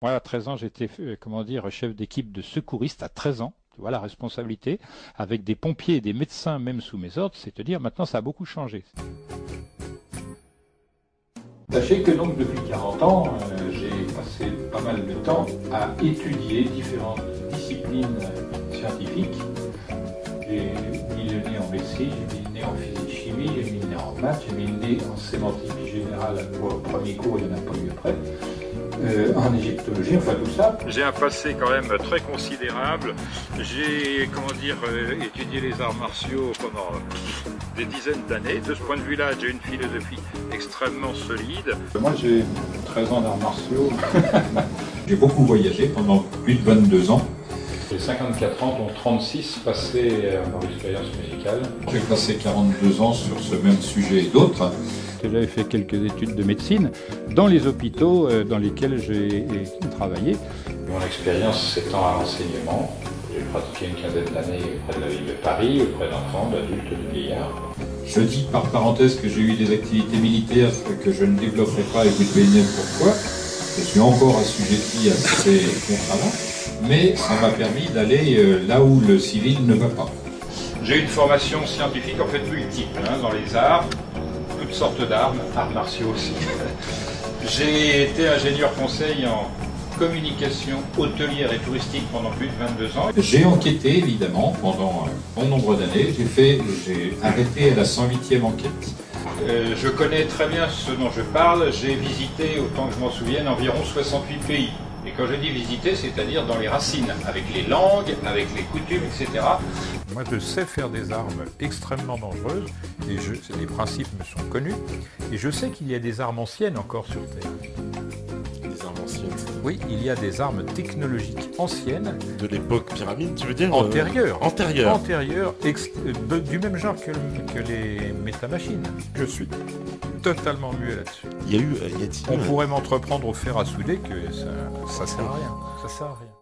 Moi, à 13 ans, j'étais, comment dire, chef d'équipe de secouriste à 13 ans. Tu vois la responsabilité, avec des pompiers et des médecins même sous mes ordres, c'est te dire maintenant ça a beaucoup changé. Sachez que donc depuis 40 ans, j'ai passé pas mal de temps à étudier différentes disciplines scientifiques. J'ai mis le nez en médecine, j'ai mis le nez en physique-chimie, j'ai mis le nez en maths, j'ai mis le nez en sémantique générale pour le premier cours, il n'y en a pas eu après. En égyptologie, enfin tout ça. J'ai un passé quand même très considérable. J'ai, étudié les arts martiaux pendant des dizaines d'années. De ce point de vue-là, j'ai une philosophie extrêmement solide. Moi, j'ai 13 ans d'arts martiaux. J'ai beaucoup voyagé pendant plus de 22 ans. J'ai 54 ans, dont 36 passés dans l'expérience musicale. J'ai passé 42 ans sur ce même sujet et d'autres. J'avais fait quelques études de médecine dans les hôpitaux dans lesquels j'ai travaillé. Mon expérience s'étend à l'enseignement. J'ai pratiqué une quinzaine d'années auprès de la ville de Paris, auprès d'enfants, d'adultes, de vieillards. Je dis par parenthèse que j'ai eu des activités militaires que je ne développerai pas et vous devinez pourquoi. Je suis encore assujetti à ces contrats-là, mais ça m'a permis d'aller là où le civil ne va pas. J'ai une formation scientifique en fait multiple dans les arts. Toutes sortes d'armes, arts martiaux aussi. J'ai été ingénieur conseil en communication hôtelière et touristique pendant plus de 22 ans. J'ai enquêté évidemment pendant un bon nombre d'années. J'ai arrêté à la 108e enquête. Je connais très bien ce dont je parle. J'ai visité, autant que je m'en souvienne, environ 68 pays. Et quand je dis visiter, c'est-à-dire dans les racines, avec les langues, avec les coutumes, etc. Moi, je sais faire des armes extrêmement dangereuses, et les principes me sont connus, et je sais qu'il y a des armes anciennes encore sur Terre. Des armes anciennes? Oui, il y a des armes technologiques anciennes. De l'époque pyramide, tu veux dire? Antérieures. Antérieures. Du même genre que les métamachines. Je suis totalement muet là-dessus. Il y a-t-il On pourrait m'entreprendre au fer à souder que ça sert à rien. Ça sert à rien.